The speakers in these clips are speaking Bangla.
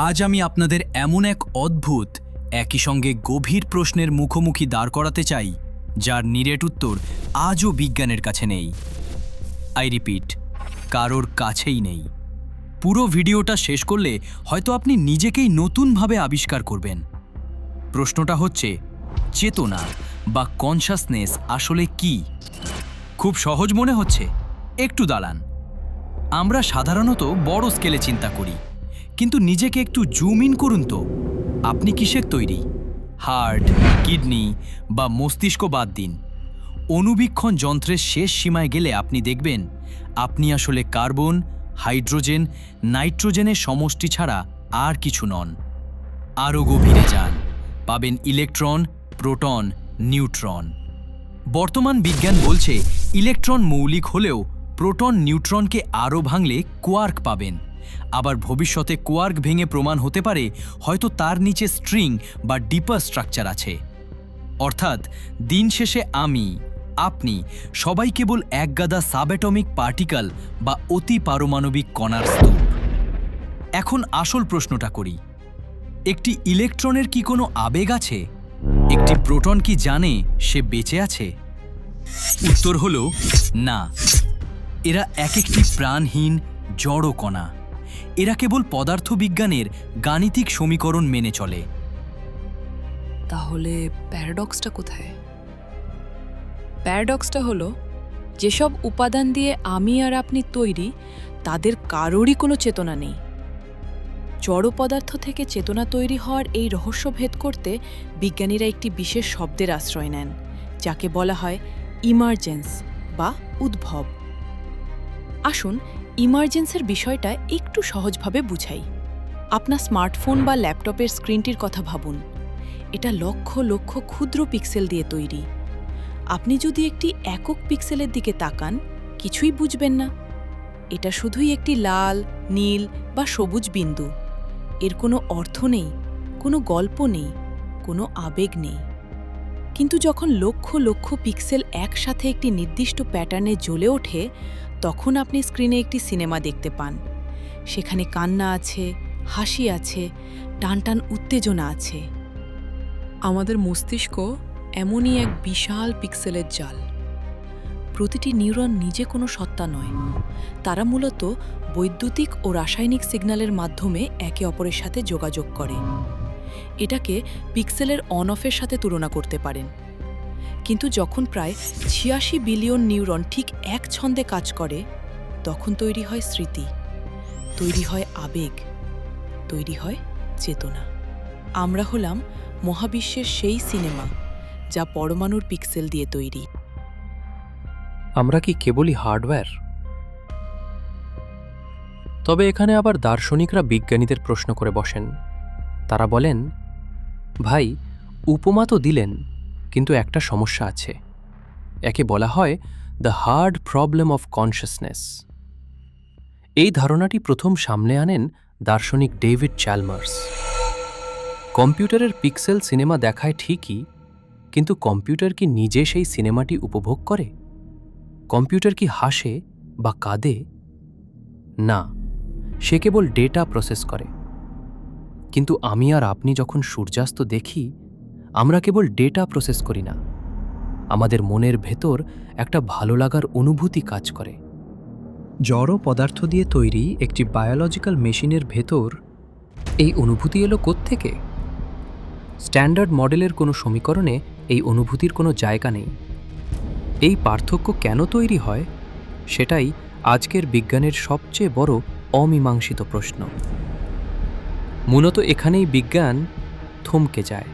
আজ আমি আপনাদের এমন এক অদ্ভুত একই সঙ্গে গভীর প্রশ্নের মুখোমুখি দাঁড় করাতে চাই যার নিরেট উত্তর আজও বিজ্ঞানের কাছে নেই। আই রিপিট, কারোর কাছেই নেই। পুরো ভিডিওটা শেষ করলে হয়তো আপনি নিজেকেই নতুনভাবে আবিষ্কার করবেন। প্রশ্নটা হচ্ছে, চেতনা বা কনশাসনেস আসলে কি? খুব সহজ মনে হচ্ছে? একটু দাঁড়ান। আমরা সাধারণত বড় স্কেলে চিন্তা করি, কিন্তু নিজেকে একটু জুম ইন করুন তো। আপনি কিসের তৈরি? হার্ট, কিডনি বা মস্তিষ্ক বাদ দিন। অণুবীক্ষণ যন্ত্রের শেষ সীমায় গেলে আপনি দেখবেন আপনি আসলে কার্বন, হাইড্রোজেন, নাইট্রোজেনের সমষ্টি ছাড়া আর কিছু নন। আরও গভীরে যান, পাবেন ইলেকট্রন, প্রোটন, নিউট্রন। বর্তমান বিজ্ঞান বলছে ইলেকট্রন মৌলিক হলেও প্রোটন নিউট্রনকে আরও ভাঙলে কোয়ার্ক পাবেন। আবার ভবিষ্যতে কোয়ার্ক ভেঙে প্রমাণ হতে পারে হয়তো তার নিচে স্ট্রিং বা ডিপার স্ট্রাকচার আছে। অর্থাৎ দিন শেষে আমি, আপনি সবাই কেবল একগাদা সাবঅ্যাটমিক পার্টিকেল বা অতি পারমাণবিক কণার স্তূপ। এখন আসল প্রশ্নটা করি, একটি ইলেকট্রনের কি কোনো আবেগ আছে? একটি প্রোটন কি জানে সে বেঁচে আছে? উত্তর হলো না। এরা এক একটি প্রাণহীন জড় কণা। এরা কেবল পদার্থবিজ্ঞানের গাণিতিক সমীকরণ মেনে চলে। তাহলে প্যারাডক্সটা কোথায়? প্যারাডক্সটা হলো, যেসব উপাদান দিয়ে আমি আর আপনি তৈরি তাদের কারোরই কোনো চেতনা নেই। জড় পদার্থ থেকে চেতনা তৈরি হওয়ার এই রহস্য ভেদ করতে বিজ্ঞানীরা একটি বিশেষ শব্দের আশ্রয় নেন, যাকে বলা হয় ইমার্জেন্স বা উদ্ভব। আসুন ইমার্জেন্সের বিষয়টা একটু সহজভাবে বুঝাই। আপনার স্মার্টফোন বা ল্যাপটপের স্ক্রিনটির কথা ভাবুন। এটা লক্ষ লক্ষ ক্ষুদ্র পিক্সেল দিয়ে তৈরি। আপনি যদি একটি একক পিক্সেলের দিকে তাকান, কিছুই বুঝবেন না। এটা শুধুই একটি লাল, নীল বা সবুজ বিন্দু। এর কোনো অর্থ নেই, কোনো গল্প নেই, কোনো আবেগ নেই। কিন্তু যখন লক্ষ লক্ষ পিক্সেল একসাথে একটি নির্দিষ্ট প্যাটার্নে জ্বলে ওঠে, তখন আপনি স্ক্রিনে একটি সিনেমা দেখতে পান। সেখানে কান্না আছে, হাসি আছে, টানটান উত্তেজনা আছে। আমাদের মস্তিষ্ক এমনই এক বিশাল পিক্সেলের জাল। প্রতিটি নিউরন নিজে কোনো সত্তা নয়। তারা মূলত বৈদ্যুতিক ও রাসায়নিক সিগন্যালের মাধ্যমে একে অপরের সাথে যোগাযোগ করে। এটাকে পিক্সেলের অন অফের সাথে তুলনা করতে পারেন। কিন্তু যখন প্রায় ৮৬ বিলিয়ন নিউরন ঠিক এক ছন্দে কাজ করে, তখন তৈরি হয় স্মৃতি, তৈরি হয় আবেগ, তৈরি হয় চেতনা। আমরা হলাম মহাবিশ্বের সেই সিনেমা যা পরমাণুর পিক্সেল দিয়ে তৈরি। আমরা কি কেবলই হার্ডওয়্যার? তবে এখানে আবার দার্শনিকরা বিজ্ঞানীদের প্রশ্ন করে বসেন। তারা বলেন, ভাই, উপমা তো দিলেন, কিন্তু একটা সমস্যা আছে। একে বলা হয় the hard problem of consciousness. এই ধারণাটি প্রথম সামনে আনেন দার্শনিক ডেভিড চ্যালমার্স। কম্পিউটারের পিক্সেল সিনেমা দেখায় ঠিকই, কিন্তু কম্পিউটার কি নিজে সেই সিনেমাটি উপভোগ করে? কম্পিউটার কি হাসে বা কাঁদে? না, সে কেবল ডেটা প্রসেস করে। কিন্তু আমি আর আপনি যখন সূর্যাস্ত দেখি, আমরা কেবল ডেটা প্রসেস করি না, আমাদের মনের ভেতর একটা ভালো লাগার অনুভূতি কাজ করে। জড় পদার্থ দিয়ে তৈরি একটি বায়োলজিক্যাল মেশিনের ভেতর এই অনুভূতি এলো কোত্থেকে? স্ট্যান্ডার্ড মডেলের কোনো সমীকরণে এই অনুভূতির কোনো জায়গা নেই। এই পার্থক্য কেন তৈরি হয়, সেটাই আজকের বিজ্ঞানের সবচেয়ে বড় অমীমাংসিত প্রশ্ন। মূলত এখানেই বিজ্ঞান থমকে যায়।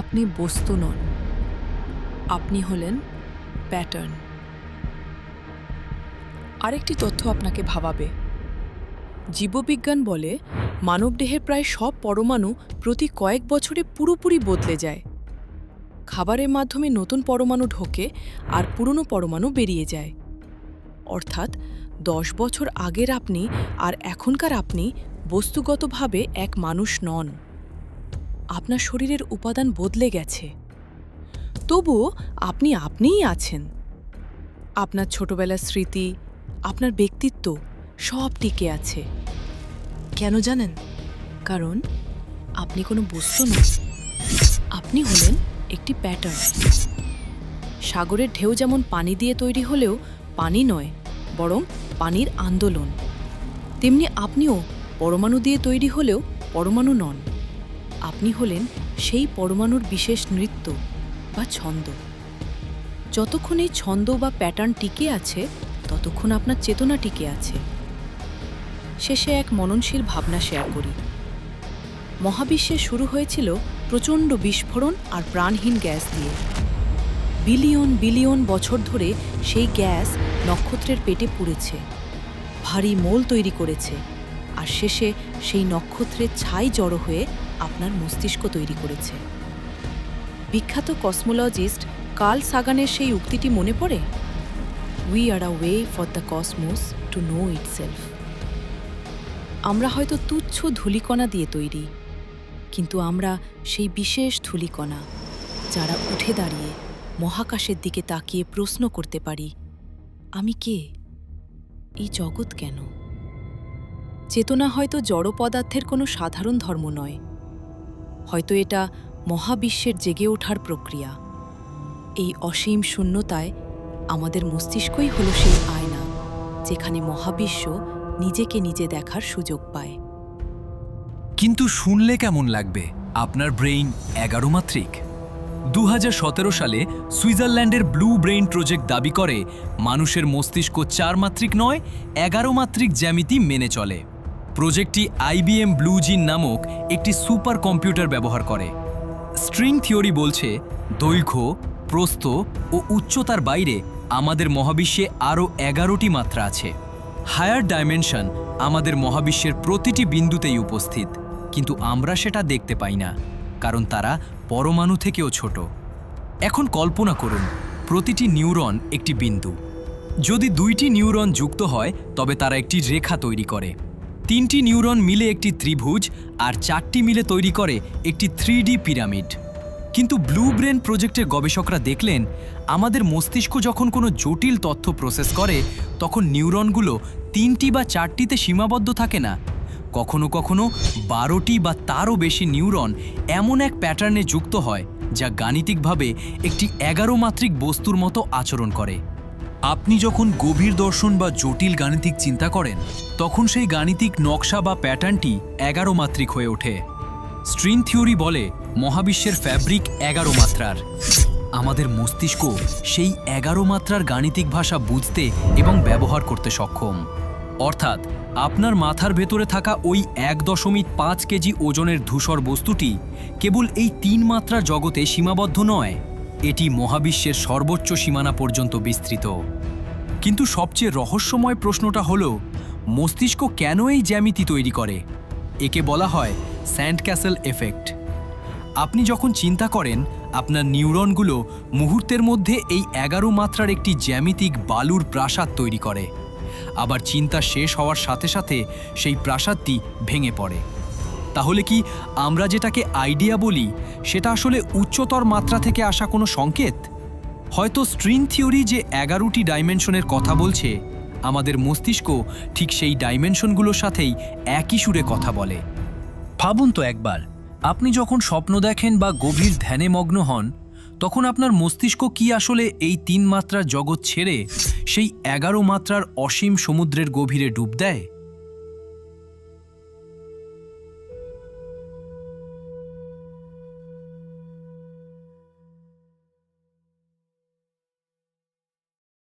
আপনি বস্তু নন, আপনি হলেন প্যাটার্ন। আরেকটি তথ্য আপনাকে ভাবাবে। জীববিজ্ঞান বলে মানবদেহের প্রায় সব পরমাণু প্রতি কয়েক বছরে পুরোপুরি বদলে যায়। খাবারের মাধ্যমে নতুন পরমাণু ঢোকে আর পুরনো পরমাণু বেরিয়ে যায়। অর্থাৎ 10 বছর আগের আপনি আর এখনকার আপনি বস্তুগতভাবে এক মানুষ নন। আপনার শরীরের উপাদান বদলে গেছে, তবুও আপনি আপনিই আছেন। আপনার ছোটবেলার স্মৃতি, আপনার ব্যক্তিত্ব সব টিকে আছে। কেন জানেন? কারণ আপনি কোনো বস্তু নন, আপনি হলেন একটি প্যাটার্ন। সাগরের ঢেউ যেমন পানি দিয়ে তৈরি হলেও পানি নয়, বরং পানির আন্দোলন, তেমনি আপনিও পরমাণু দিয়ে তৈরি হলেও পরমাণু নন। আপনি হলেন সেই পরমাণুর বিশেষ নৃত্য বা ছন্দ। যতক্ষণ এই ছন্দ বা প্যাটার্ন টিকে আছে, ততক্ষণ আপনার চেতনা টিকে আছে। শেষে এক মননশীল ভাবনা শেয়ার করি। মহাবিশ্বে শুরু হয়েছিল প্রচণ্ড বিস্ফোরণ আর প্রাণহীন গ্যাস দিয়ে। বিলিয়ন বিলিয়ন বছর ধরে সেই গ্যাস নক্ষত্রের পেটে পুড়েছে, ভারী মোল তৈরি করেছে, আর শেষে সেই নক্ষত্রের ছাই জড়ো হয়ে আপনার মস্তিষ্ক তৈরি করেছে। বিখ্যাত কসমোলজিস্ট কার্ল সাগানের সেই উক্তিটি মনে পড়ে, we are a way for the Cosmos to know itself. আমরা হয়তো তুচ্ছ ধূলিকণা দিয়ে তৈরি, কিন্তু আমরা সেই বিশেষ ধূলিকণা যারা উঠে দাঁড়িয়ে মহাকাশের দিকে তাকিয়ে প্রশ্ন করতে পারি, আমি কে? এই জগৎ কেন? চেতনা হয়তো জড় পদার্থের কোনো সাধারণ ধর্ম নয়, হয়তো এটা মহাবিশ্বের জেগে ওঠার প্রক্রিয়া। এই অসীম শূন্যতায় আমাদের মস্তিষ্কই হলো সেই আয়না, যেখানে মহাবিশ্ব নিজেকে নিজে দেখার সুযোগ পায়। কিন্তু শুনলে কেমন লাগবে? আপনার ব্রেইন 11 মাত্রিক। 2017 সালে সুইজারল্যান্ডের ব্লু ব্রেইন প্রজেক্ট দাবি করে মানুষের মস্তিষ্ক 4 মাত্রিক নয়, 11 মাত্রিক জ্যামিতি মেনে চলে। প্রজেক্টটি IBM ব্লু জিন নামক একটি সুপার কম্পিউটার ব্যবহার করে। স্ট্রিং থিওরি বলছে দৈর্ঘ্য, প্রস্থ ও উচ্চতার বাইরে আমাদের মহাবিশ্বে আরও 11টি মাত্রা আছে। হায়ার ডাইমেনশন আমাদের মহাবিশ্বের প্রতিটি বিন্দুতেই উপস্থিত, কিন্তু আমরা সেটা দেখতে পাই না, কারণ তারা পরমাণু থেকেও ছোট। এখন কল্পনা করুন, প্রতিটি নিউরন একটি বিন্দু। যদি 2টি নিউরন যুক্ত হয় তবে তারা একটি রেখা তৈরি করে। 3টি নিউরন মিলে একটি ত্রিভুজ, আর 4টি মিলে তৈরি করে একটি 3D পিরামিড। কিন্তু ব্লু ব্রেন প্রজেক্টের গবেষকরা দেখলেন, আমাদের মস্তিষ্ক যখন কোনো জটিল তথ্য প্রসেস করে, তখন নিউরনগুলো 3টি বা 4টিতে সীমাবদ্ধ থাকে না। কখনো কখনো 12টি বা তারও বেশি নিউরন এমন এক প্যাটার্নে যুক্ত হয় যা গাণিতিকভাবে একটি 11 মাত্রিক বস্তুর মতো আচরণ করে। আপনি যখন গভীর দর্শন বা জটিল গাণিতিক চিন্তা করেন, তখন সেই গাণিতিক নকশা বা প্যাটার্নটি 11 মাত্রিক হয়ে ওঠে। স্ট্রিং থিওরি বলে মহাবিশ্বের ফ্যাব্রিক 11 মাত্রার। আমাদের মস্তিষ্ক সেই 11 মাত্রার গাণিতিক ভাষা বুঝতে এবং ব্যবহার করতে সক্ষম। অর্থাৎ আপনার মাথার ভেতরে থাকা ওই 1.5 কেজি ওজনের ধূসর বস্তুটি কেবল এই 3 মাত্রার জগতে সীমাবদ্ধ নয়, এটি মহাবিশ্বের সর্বোচ্চ সীমানা পর্যন্ত বিস্তৃত। কিন্তু সবচেয়ে রহস্যময় প্রশ্নটা হলো, মস্তিষ্ক কেন এই জ্যামিতি তৈরি করে? একে বলা হয় স্যান্ড ক্যাসেল এফেক্ট। আপনি যখন চিন্তা করেন, আপনার নিউরনগুলো মুহূর্তের মধ্যে এই 11 মাত্রার একটি জ্যামিতিক বালুর প্রাসাদ তৈরি করে। আবার চিন্তা শেষ হওয়ার সাথে সাথে সেই প্রাসাদটি ভেঙে পড়ে। তাহলে কি আমরা যেটাকে আইডিয়া বলি, সেটা আসলে উচ্চতর মাত্রা থেকে আসা কোনো সংকেত? হয়তো স্ট্রিং থিওরি যে 11টি ডাইমেনশনের কথা বলছে, আমাদের মস্তিষ্ক ঠিক সেই ডাইমেনশনগুলোর সাথেই একই সুরে কথা বলে। ভাবুন তো একবার, আপনি যখন স্বপ্ন দেখেন বা গভীর ধ্যানে মগ্ন হন, তখন আপনার মস্তিষ্ক কি আসলে এই 3 মাত্রার জগৎ ছেড়ে সেই 11 মাত্রার অসীম সমুদ্রের গভীরে ডুব দেয়?